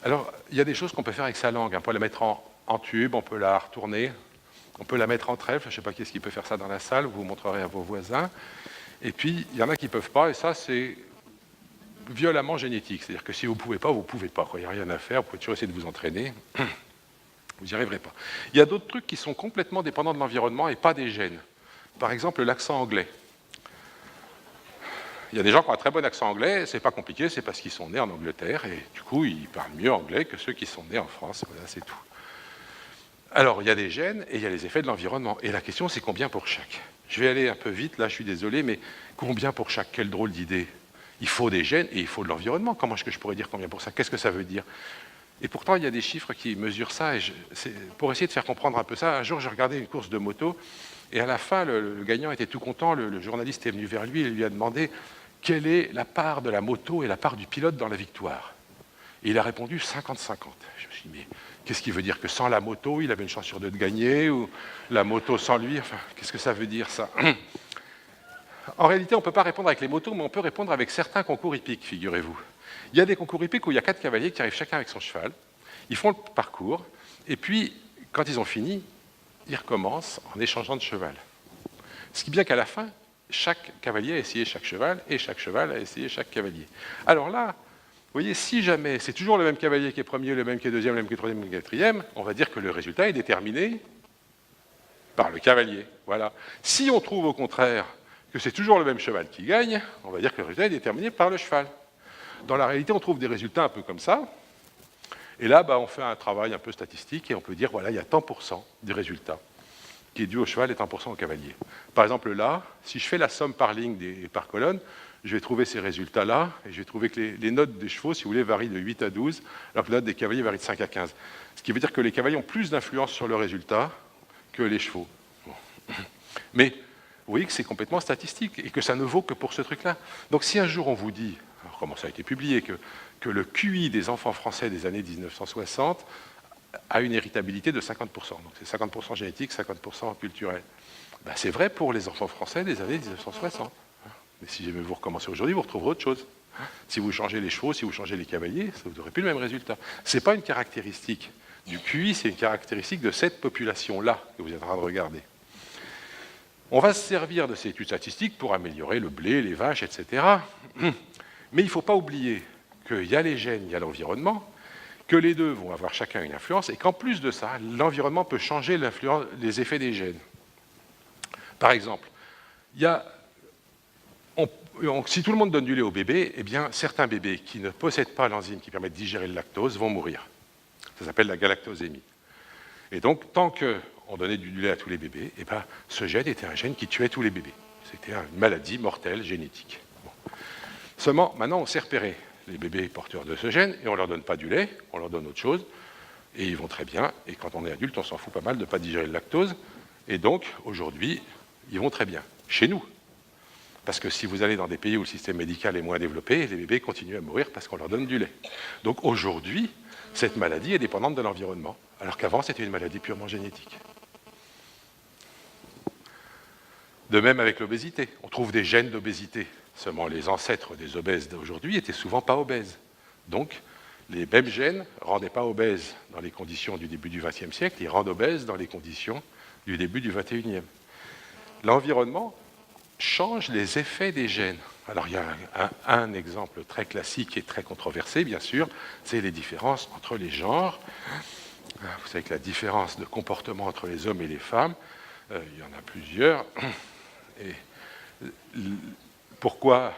Alors, il y a des choses qu'on peut faire avec sa langue. On peut la mettre en tube, on peut la retourner, on peut la mettre en trèfle. Je ne sais pas qui est-ce qui peut faire ça dans la salle, vous montrerez à vos voisins. Et puis, il y en a qui ne peuvent pas, et ça, c'est violemment génétique. C'est-à-dire que si vous ne pouvez pas, vous ne pouvez pas. Il n'y a rien à faire, vous pouvez toujours essayer de vous entraîner. Vous n'y arriverez pas. Il y a d'autres trucs qui sont complètement dépendants de l'environnement et pas des gènes. Par exemple, l'accent anglais. Il y a des gens qui ont un très bon accent anglais, c'est pas compliqué, c'est parce qu'ils sont nés en Angleterre, et du coup, ils parlent mieux anglais que ceux qui sont nés en France. Voilà, c'est tout. Alors, il y a des gènes et il y a les effets de l'environnement. Et la question, c'est combien pour chaque ? Je vais aller un peu vite, là, je suis désolé, mais combien pour chaque ? Quelle drôle d'idée. Il faut des gènes et il faut de l'environnement. Comment est-ce que je pourrais dire combien pour ça ? Qu'est-ce que ça veut dire ? Et pourtant, il y a des chiffres qui mesurent ça. Et pour essayer de faire comprendre un peu ça, un jour, j'ai regardé une course de moto, et à la fin, le gagnant était tout content. Le journaliste est venu vers lui et lui a demandé quelle est la part de la moto et la part du pilote dans la victoire. Et il a répondu 50-50. Je me suis dit, mais qu'est-ce qui veut dire ? Que sans la moto, il avait une chance sur deux de gagner, ou la moto sans lui ? Enfin, qu'est-ce que ça veut dire, ça ? En réalité, on ne peut pas répondre avec les motos, mais on peut répondre avec certains concours hippiques, figurez-vous. Il y a des concours hippiques où il y a 4 cavaliers qui arrivent chacun avec son cheval. Ils font le parcours, et puis, quand ils ont fini, ils recommencent en échangeant de cheval. Ce qui est bien qu'à la fin, chaque cavalier a essayé chaque cheval, et chaque cheval a essayé chaque cavalier. Alors là, vous voyez, si jamais c'est toujours le même cavalier qui est premier, le même qui est deuxième, le même qui est troisième, le même qui est quatrième, on va dire que le résultat est déterminé par le cavalier. Voilà. Si on trouve au contraire que c'est toujours le même cheval qui gagne, on va dire que le résultat est déterminé par le cheval. Dans la réalité, on trouve des résultats un peu comme ça, et là, on fait un travail un peu statistique, et on peut dire, voilà, il y a tant % des résultats qui est dû au cheval et tant % au cavalier. Par exemple, là, si je fais la somme par ligne et par colonne, je vais trouver ces résultats-là, et je vais trouver que les notes des chevaux, si vous voulez, varient de 8 à 12, alors que les notes des cavaliers varient de 5 à 15. Ce qui veut dire que les cavaliers ont plus d'influence sur le résultat que les chevaux. Bon. Mais vous voyez que c'est complètement statistique, et que ça ne vaut que pour ce truc-là. Donc si un jour on vous dit, alors comment ça a été publié, que le QI des enfants français des années 1960 a une héritabilité de 50%. Donc c'est 50% génétique, 50% culturel. C'est vrai pour les enfants français des années 1960. Mais si jamais vous recommencez aujourd'hui, vous retrouverez autre chose. Si vous changez les chevaux, si vous changez les cavaliers, vous n'aurez plus le même résultat. Ce n'est pas une caractéristique du QI, c'est une caractéristique de cette population-là que vous êtes en train de regarder. On va se servir de ces études statistiques pour améliorer le blé, les vaches, etc. Mais il ne faut pas oublier qu'il y a les gènes, il y a l'environnement, que les deux vont avoir chacun une influence, et qu'en plus de ça, l'environnement peut changer les effets des gènes. Par exemple, si tout le monde donne du lait au bébé, eh bien, certains bébés qui ne possèdent pas l'enzyme qui permet de digérer le lactose vont mourir. Ça s'appelle la galactosémie. Et donc, tant qu'on donnait du lait à tous les bébés, eh bien, ce gène était un gène qui tuait tous les bébés. C'était une maladie mortelle génétique. Bon. Seulement, maintenant, on sait repérer les bébés porteurs de ce gène, et on ne leur donne pas du lait, on leur donne autre chose, et ils vont très bien. Et quand on est adulte, on s'en fout pas mal de ne pas digérer le lactose. Et donc, aujourd'hui, ils vont très bien. Chez nous. Parce que si vous allez dans des pays où le système médical est moins développé, les bébés continuent à mourir parce qu'on leur donne du lait. Donc aujourd'hui, cette maladie est dépendante de l'environnement, alors qu'avant, c'était une maladie purement génétique. De même avec l'obésité. On trouve des gènes d'obésité. Seulement les ancêtres des obèses d'aujourd'hui étaient souvent pas obèses. Donc, les mêmes gènes ne rendaient pas obèses dans les conditions du début du XXe siècle, ils rendent obèses dans les conditions du début du XXIe. L'environnement change les effets des gènes. Alors, il y a un exemple très classique et très controversé, bien sûr, c'est les différences entre les genres. Vous savez que la différence de comportement entre les hommes et les femmes, il y en a plusieurs. Et pourquoi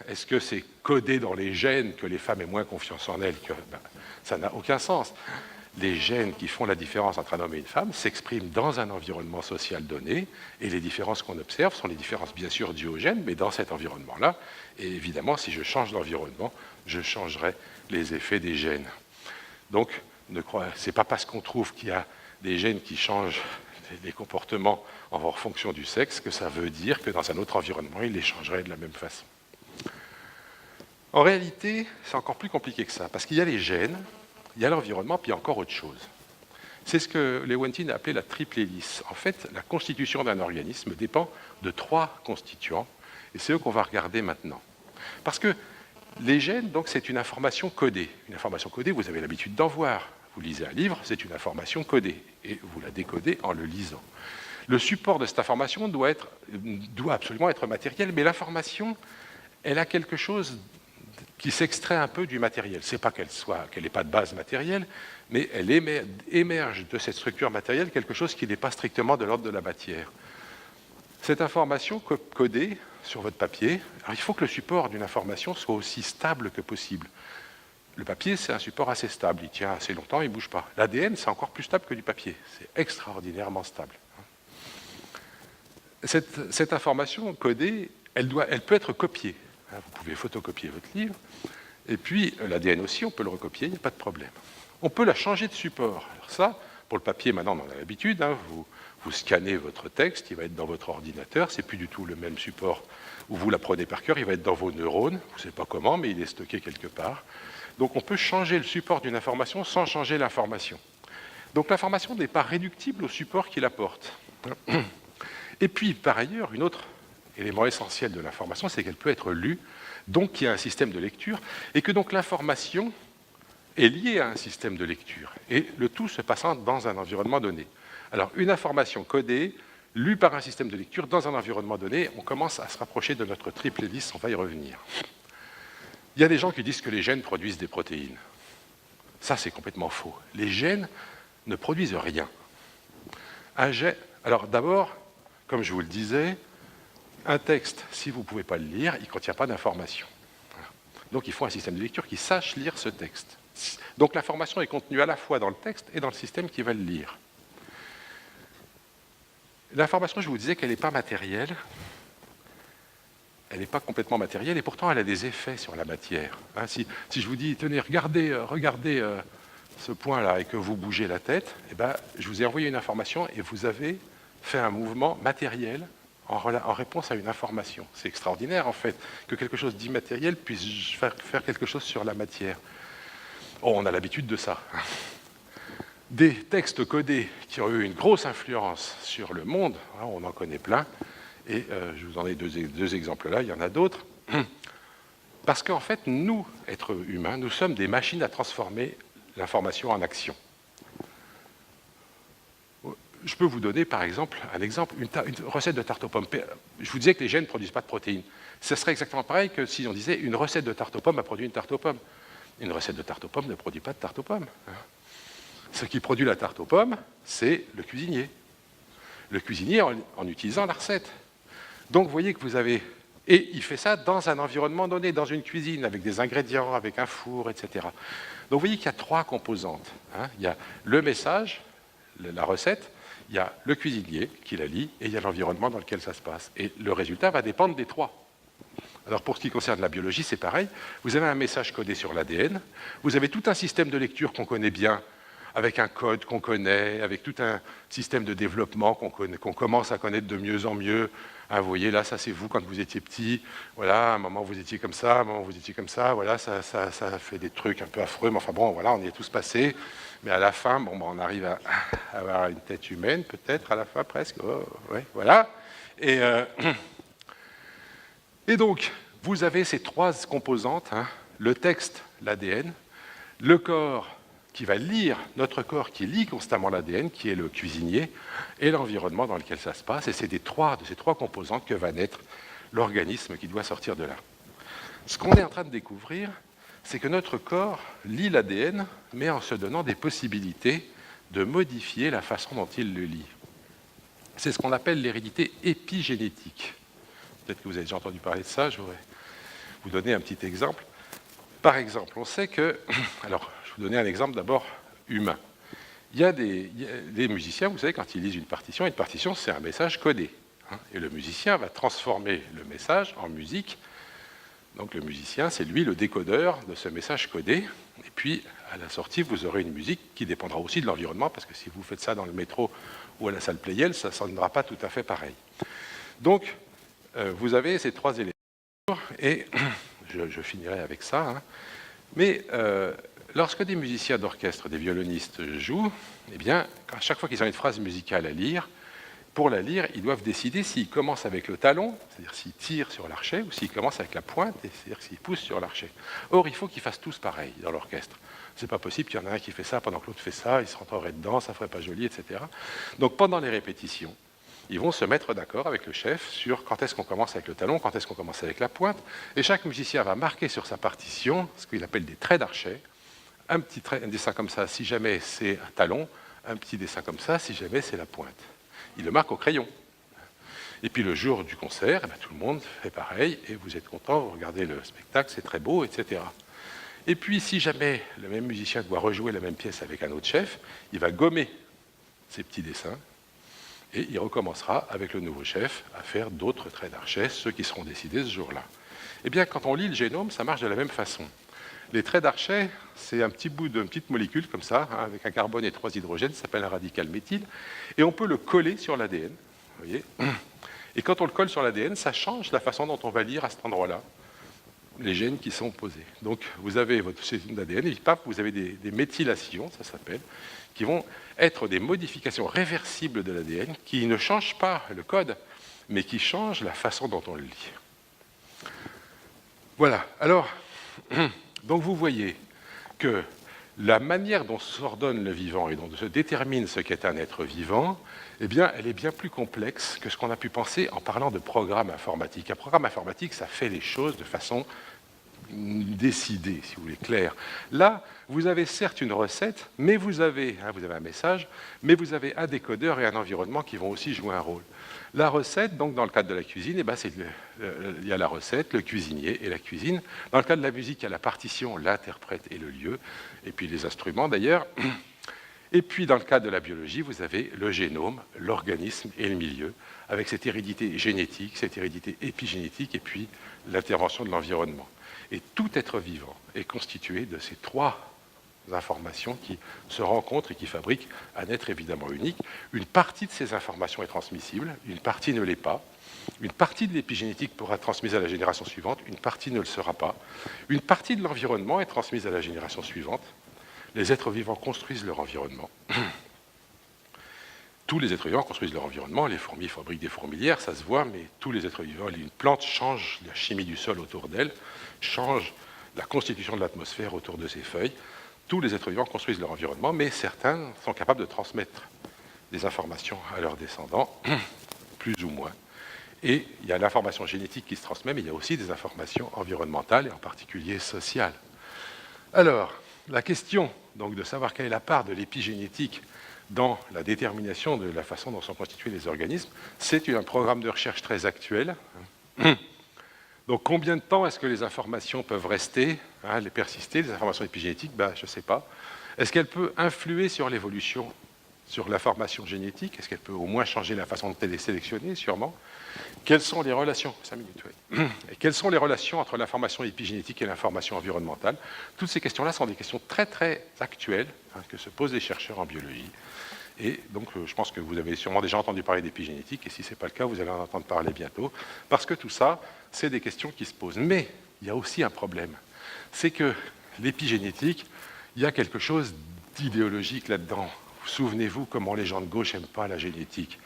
est-ce que c'est codé dans les gènes que les femmes aient moins confiance en elles ça n'a aucun sens. Les gènes qui font la différence entre un homme et une femme s'expriment dans un environnement social donné, et les différences qu'on observe sont les différences bien sûr dues aux gènes, mais dans cet environnement-là. Et évidemment, si je change l'environnement, je changerai les effets des gènes. Donc, ce n'est pas parce qu'on trouve qu'il y a des gènes qui changent les comportements en fonction du sexe que ça veut dire que dans un autre environnement, ils les changeraient de la même façon. En réalité, c'est encore plus compliqué que ça, parce qu'il y a les gènes, il y a l'environnement, puis il y a encore autre chose. C'est ce que Lewontin a appelé la triple hélice. En fait, la constitution d'un organisme dépend de 3 constituants, et c'est eux qu'on va regarder maintenant. Parce que les gènes, donc, c'est une information codée. Une information codée, vous avez l'habitude d'en voir. Vous lisez un livre, c'est une information codée, et vous la décodez en le lisant. Le support de cette information doit absolument être matériel, mais l'information, elle a quelque chose qui s'extrait un peu du matériel. Ce n'est pas qu'elle n'ait pas de base matérielle, mais elle émerge de cette structure matérielle quelque chose qui n'est pas strictement de l'ordre de la matière. Cette information codée sur votre papier, alors il faut que le support d'une information soit aussi stable que possible. Le papier, c'est un support assez stable, il tient assez longtemps, il ne bouge pas. L'ADN, c'est encore plus stable que du papier, c'est extraordinairement stable. Cette information codée, elle peut être copiée. Vous pouvez photocopier votre livre, et puis l'ADN aussi, on peut le recopier, il n'y a pas de problème. On peut la changer de support. Alors ça, pour le papier, maintenant on en a l'habitude, vous scannez votre texte, il va être dans votre ordinateur, c'est plus du tout le même support où vous l'apprenez par cœur, il va être dans vos neurones, vous ne savez pas comment, mais il est stocké quelque part. Donc on peut changer le support d'une information sans changer l'information. Donc l'information n'est pas réductible au support qu'il apporte. Et puis, par ailleurs, un autre élément essentiel de l'information, c'est qu'elle peut être lue, donc il y a un système de lecture, et que donc l'information est liée à un système de lecture, et le tout se passant dans un environnement donné. Alors, une information codée, lue par un système de lecture dans un environnement donné, on commence à se rapprocher de notre triple hélice, on va y revenir. Il y a des gens qui disent que les gènes produisent des protéines. Ça, c'est complètement faux. Les gènes ne produisent rien. Alors d'abord, comme je vous le disais, un texte, si vous ne pouvez pas le lire, il ne contient pas d'information. Donc il faut un système de lecture qui sache lire ce texte. Donc l'information est contenue à la fois dans le texte et dans le système qui va le lire. L'information, je vous disais qu'elle n'est pas matérielle. Elle n'est pas complètement matérielle et pourtant elle a des effets sur la matière. Si je vous dis, tenez, regardez ce point-là et que vous bougez la tête, eh ben, je vous ai envoyé une information et vous avez fait un mouvement matériel en réponse à une information. C'est extraordinaire, en fait, que quelque chose d'immatériel puisse faire quelque chose sur la matière. Oh, on a l'habitude de ça. Des textes codés qui ont eu une grosse influence sur le monde, on en connaît plein, et je vous en ai deux exemples là, il y en a d'autres. Parce qu'en fait, nous, êtres humains, nous sommes des machines à transformer l'information en action. je peux vous donner par exemple une recette de tarte aux pommes. Je vous disais que les gènes ne produisent pas de protéines. Ce serait exactement pareil que si on disait une recette de tarte aux pommes a produit une tarte aux pommes. Une recette de tarte aux pommes ne produit pas de tarte aux pommes. Ce qui produit la tarte aux pommes, c'est le cuisinier. Le cuisinier en utilisant la recette. Donc vous voyez que vous avez... Et il fait ça dans un environnement donné, dans une cuisine, avec des ingrédients, avec un four, etc. Donc vous voyez qu'il y a trois composantes. Il y a le message, la recette, il y a le cuisinier qui la lit, et il y a l'environnement dans lequel ça se passe. Et le résultat va dépendre des trois. Alors pour ce qui concerne la biologie, c'est pareil. Vous avez un message codé sur l'ADN, vous avez tout un système de lecture qu'on connaît bien, avec un code qu'on connaît, avec tout un système de développement qu'on commence à connaître de mieux en mieux. Vous voyez, là, ça c'est vous quand vous étiez petit. Voilà, à un moment vous étiez comme ça, à un moment vous étiez comme ça. Voilà, ça fait des trucs un peu affreux, mais enfin bon, voilà, on y est tous passés. Mais à la fin, bon, on arrive à avoir une tête humaine, peut-être, à la fin, presque. Oh, ouais, voilà. Et donc, vous avez ces trois composantes, le texte, l'ADN, le corps qui va lire, notre corps qui lit constamment l'ADN, qui est le cuisinier, et l'environnement dans lequel ça se passe. Et c'est de ces trois composantes que va naître l'organisme qui doit sortir de là. Ce qu'on est en train de découvrir, c'est que notre corps lit l'ADN, mais en se donnant des possibilités de modifier la façon dont il le lit. C'est ce qu'on appelle l'hérédité épigénétique. Peut-être que vous avez déjà entendu parler de ça, je voudrais vous donner un petit exemple. Par exemple, on sait que... Alors, je vais vous donner un exemple d'abord humain. Il y a des musiciens, vous savez, quand ils lisent une partition, c'est un message codé. Et le musicien va transformer le message en musique. Donc le musicien, c'est lui le décodeur de ce message codé. Et puis, à la sortie, vous aurez une musique qui dépendra aussi de l'environnement, parce que si vous faites ça dans le métro ou à la salle Playel, ça ne sonnera pas tout à fait pareil. Donc, vous avez ces trois éléments, et je finirai avec ça. Mais lorsque des musiciens d'orchestre, des violonistes jouent, eh bien, à chaque fois qu'ils ont une phrase musicale à lire, pour la lire, ils doivent décider s'ils commencent avec le talon, c'est-à-dire s'ils tirent sur l'archet, ou s'ils commencent avec la pointe, c'est-à-dire s'ils poussent sur l'archet. Or, il faut qu'ils fassent tous pareil dans l'orchestre. C'est pas possible qu'il y en ait un qui fait ça pendant que l'autre fait ça, ils se rentreraient dedans, ça ferait pas joli, etc. Donc pendant les répétitions, ils vont se mettre d'accord avec le chef sur quand est-ce qu'on commence avec le talon, quand est-ce qu'on commence avec la pointe, et chaque musicien va marquer sur sa partition ce qu'il appelle des traits d'archet, un dessin comme ça si jamais c'est un talon, un petit dessin comme ça si jamais c'est la pointe. Il le marque au crayon. Et puis le jour du concert, tout le monde fait pareil, et vous êtes content, vous regardez le spectacle, c'est très beau, etc. Et puis si jamais le même musicien doit rejouer la même pièce avec un autre chef, il va gommer ces petits dessins, et il recommencera avec le nouveau chef à faire d'autres traits d'archet, ceux qui seront décidés ce jour-là. Eh bien, quand on lit le génome, ça marche de la même façon. Les traits d'archet, c'est un petit bout d'une petite molécule comme ça, avec un carbone et 3 hydrogènes, ça s'appelle un radical méthyle, et on peut le coller sur l'ADN. Vous voyez ? Et quand on le colle sur l'ADN, ça change la façon dont on va lire à cet endroit-là les gènes qui sont posés. Donc vous avez votre séquence d'ADN, et paf, vous avez des méthylations, ça s'appelle, qui vont être des modifications réversibles de l'ADN qui ne changent pas le code, mais qui changent la façon dont on le lit. Voilà. Alors, donc vous voyez que la manière dont s'ordonne le vivant et dont se détermine ce qu'est un être vivant, eh bien, elle est bien plus complexe que ce qu'on a pu penser en parlant de programme informatique. Un programme informatique, ça fait les choses de façon décidée, si vous voulez, claire. Là, vous avez certes une recette, mais vous avez un message, mais vous avez un décodeur et un environnement qui vont aussi jouer un rôle. La recette, donc dans le cadre de la cuisine, il y a la recette, le cuisinier et la cuisine. Dans le cadre de la musique, il y a la partition, l'interprète et le lieu, et puis les instruments d'ailleurs. Et puis dans le cadre de la biologie, vous avez le génome, l'organisme et le milieu, avec cette hérédité génétique, cette hérédité épigénétique, et puis l'intervention de l'environnement. Et tout être vivant est constitué de ces trois informations qui se rencontrent et qui fabriquent un être évidemment unique. Une partie de ces informations est transmissible, une partie ne l'est pas. Une partie de l'épigénétique pourra être transmise à la génération suivante, une partie ne le sera pas. Une partie de l'environnement est transmise à la génération suivante. Les êtres vivants construisent leur environnement. Tous les êtres vivants construisent leur environnement. Les fourmis fabriquent des fourmilières, ça se voit, mais tous les êtres vivants, une plante change la chimie du sol autour d'elle, change la constitution de l'atmosphère autour de ses feuilles. Tous les êtres vivants construisent leur environnement, mais certains sont capables de transmettre des informations à leurs descendants, plus ou moins. Et il y a l'information génétique qui se transmet, mais il y a aussi des informations environnementales, et en particulier sociales. Alors, la question donc, de savoir quelle est la part de l'épigénétique dans la détermination de la façon dont sont constitués les organismes, c'est un programme de recherche très actuel. Donc, combien de temps est-ce que les informations peuvent rester, les persister, les informations épigénétiques? Je ne sais pas. Est-ce qu'elle peut influer sur l'évolution, sur l'information génétique? Est-ce qu'elle peut au moins changer la façon dont elle est sélectionnée? Sûrement. Quelles sont les relations? 5 minutes, oui. Et quelles sont les relations entre l'information épigénétique et l'information environnementale? Toutes ces questions-là sont des questions très, très actuelles que se posent les chercheurs en biologie. Et donc, je pense que vous avez sûrement déjà entendu parler d'épigénétique, et si ce n'est pas le cas, vous allez en entendre parler bientôt, parce que tout ça, c'est des questions qui se posent. Mais il y a aussi un problème, c'est que l'épigénétique, il y a quelque chose d'idéologique là-dedans. Souvenez-vous comment les gens de gauche n'aiment pas la génétique.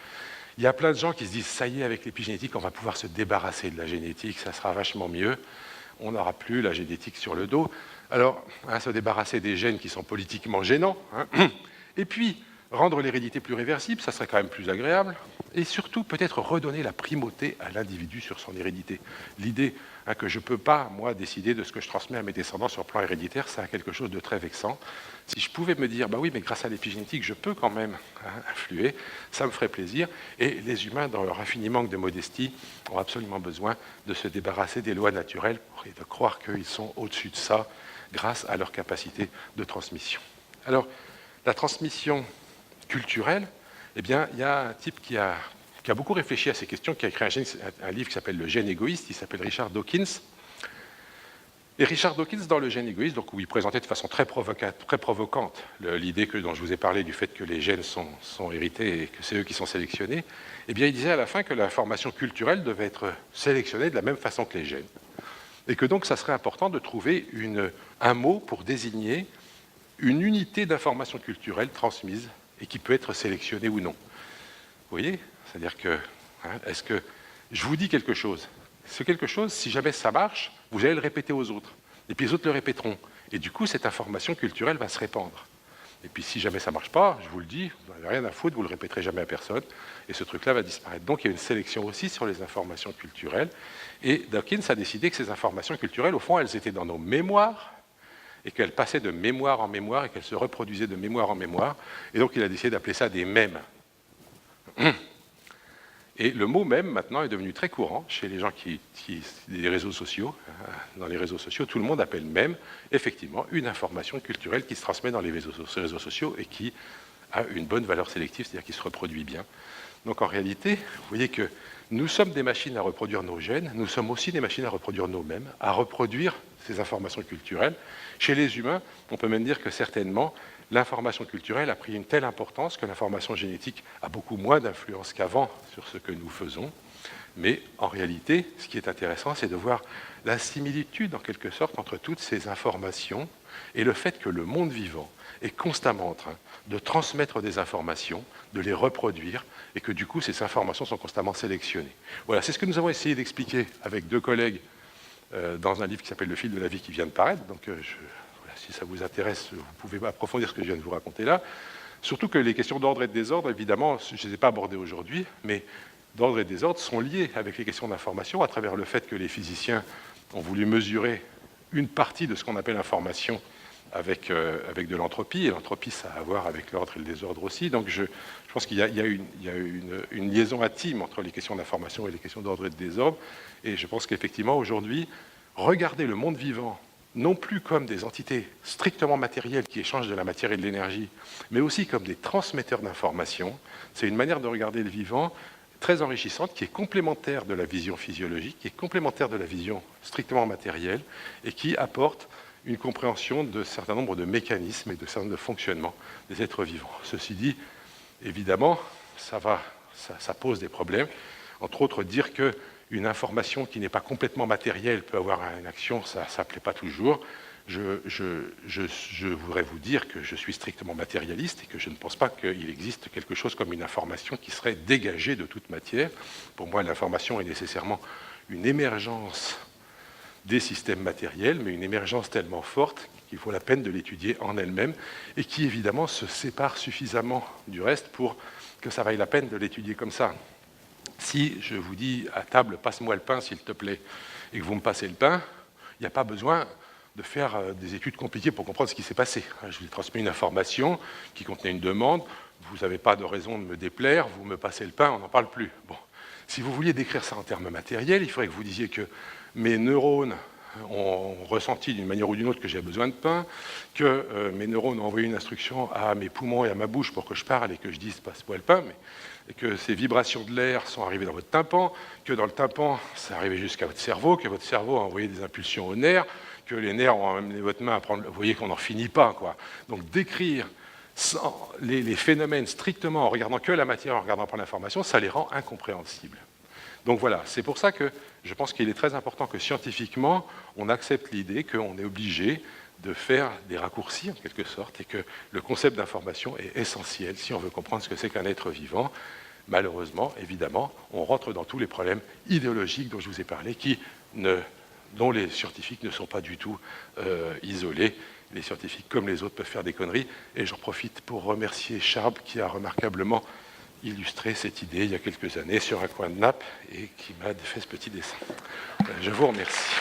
Il y a plein de gens qui se disent, ça y est, avec l'épigénétique, on va pouvoir se débarrasser de la génétique, ça sera vachement mieux, on n'aura plus la génétique sur le dos. Alors, se débarrasser des gènes qui sont politiquement gênants, et puis rendre l'hérédité plus réversible, ça serait quand même plus agréable, et surtout peut-être redonner la primauté à l'individu sur son hérédité. L'idée que je ne peux pas, moi, décider de ce que je transmets à mes descendants sur le plan héréditaire, c'est quelque chose de très vexant. Si je pouvais me dire, oui, mais grâce à l'épigénétique, je peux quand même influer, ça me ferait plaisir, et les humains, dans leur infini manque de modestie, ont absolument besoin de se débarrasser des lois naturelles et de croire qu'ils sont au-dessus de ça grâce à leur capacité de transmission. Alors, la transmission culturelle, il y a un type qui a beaucoup réfléchi à ces questions, qui a écrit un livre qui s'appelle Le gène égoïste, il s'appelle Richard Dawkins. Et Richard Dawkins, dans Le gène égoïste, donc, où il présentait de façon très provocante l'idée dont je vous ai parlé du fait que les gènes sont hérités et que c'est eux qui sont sélectionnés, il disait à la fin que l'information culturelle devait être sélectionnée de la même façon que les gènes. Et que donc ça serait important de trouver un mot pour désigner une unité d'information culturelle transmise et qui peut être sélectionnée ou non. Vous voyez? C'est-à-dire que, est-ce que je vous dis quelque chose? Ce quelque chose, si jamais ça marche, vous allez le répéter aux autres. Et puis les autres le répéteront. Et du coup, cette information culturelle va se répandre. Et puis si jamais ça ne marche pas, je vous le dis, vous n'avez rien à foutre, vous ne le répéterez jamais à personne. Et ce truc-là va disparaître. Donc il y a une sélection aussi sur les informations culturelles. Et Dawkins a décidé que ces informations culturelles, au fond, elles étaient dans nos mémoires, et qu'elles passaient de mémoire en mémoire, et qu'elles se reproduisaient de mémoire en mémoire. Et donc il a décidé d'appeler ça des mèmes. Et le mot mème, maintenant, est devenu très courant chez les gens des réseaux sociaux. Dans les réseaux sociaux, tout le monde appelle mème, effectivement, une information culturelle qui se transmet dans les réseaux sociaux et qui a une bonne valeur sélective, c'est-à-dire qui se reproduit bien. Donc en réalité, vous voyez que nous sommes des machines à reproduire nos gènes, nous sommes aussi des machines à reproduire nos mèmes, à reproduire ces informations culturelles. Chez les humains, on peut même dire que certainement, l'information culturelle a pris une telle importance que l'information génétique a beaucoup moins d'influence qu'avant sur ce que nous faisons. Mais en réalité, ce qui est intéressant, c'est de voir la similitude, en quelque sorte, entre toutes ces informations et le fait que le monde vivant est constamment en train de transmettre des informations, de les reproduire, et que du coup, ces informations sont constamment sélectionnées. Voilà, c'est ce que nous avons essayé d'expliquer avec deux collègues dans un livre qui s'appelle Le fil de la vie qui vient de paraître. Donc, si ça vous intéresse, vous pouvez approfondir ce que je viens de vous raconter là. Surtout que les questions d'ordre et de désordre, évidemment, je ne les ai pas abordées aujourd'hui, mais d'ordre et de désordre sont liées avec les questions d'information à travers le fait que les physiciens ont voulu mesurer une partie de ce qu'on appelle l'information avec de l'entropie, et l'entropie, ça a à voir avec l'ordre et le désordre aussi. Donc je pense qu'il y a une liaison intime entre les questions d'information et les questions d'ordre et de désordre, et je pense qu'effectivement, aujourd'hui, regarder le monde vivant non plus comme des entités strictement matérielles qui échangent de la matière et de l'énergie, mais aussi comme des transmetteurs d'informations, c'est une manière de regarder le vivant très enrichissante, qui est complémentaire de la vision physiologique, qui est complémentaire de la vision strictement matérielle, et qui apporte une compréhension de certain nombre de mécanismes et de certain nombre de fonctionnements des êtres vivants. Ceci dit, évidemment, ça pose des problèmes. Entre autres, dire qu'une information qui n'est pas complètement matérielle peut avoir une action, ça ne plaît pas toujours. Je voudrais vous dire que je suis strictement matérialiste et que je ne pense pas qu'il existe quelque chose comme une information qui serait dégagée de toute matière. Pour moi, l'information est nécessairement une émergence des systèmes matériels, mais une émergence tellement forte qu'il faut la peine de l'étudier en elle-même et qui, évidemment, se sépare suffisamment du reste pour que ça vaille la peine de l'étudier comme ça. Si je vous dis à table, passe-moi le pain s'il te plaît, et que vous me passez le pain, il n'y a pas besoin de faire des études compliquées pour comprendre ce qui s'est passé. Je vous ai transmis une information qui contenait une demande, vous n'avez pas de raison de me déplaire, vous me passez le pain, on n'en parle plus. Bon. Si vous vouliez décrire ça en termes matériels, il faudrait que vous disiez que mes neurones ont ressenti d'une manière ou d'une autre que j'ai besoin de pain, que mes neurones ont envoyé une instruction à mes poumons et à ma bouche pour que je parle et que je dise passe-moi le pain, et que ces vibrations de l'air sont arrivées dans votre tympan, que dans le tympan, c'est arrivé jusqu'à votre cerveau, que votre cerveau a envoyé des impulsions aux nerfs, que les nerfs ont amené votre main à prendre... Vous voyez qu'on n'en finit pas, quoi. Donc décrire les phénomènes strictement en regardant que la matière, en regardant pas l'information, ça les rend incompréhensibles. Donc voilà, c'est pour ça que je pense qu'il est très important que scientifiquement, on accepte l'idée qu'on est obligé de faire des raccourcis en quelque sorte et que le concept d'information est essentiel si on veut comprendre ce que c'est qu'un être vivant. Malheureusement, évidemment, on rentre dans tous les problèmes idéologiques dont je vous ai parlé, dont les scientifiques ne sont pas du tout isolés. Les scientifiques, comme les autres, peuvent faire des conneries. Et j'en profite pour remercier Charles qui a remarquablement illustré cette idée il y a quelques années sur un coin de nappe et qui m'a fait ce petit dessin. Je vous remercie.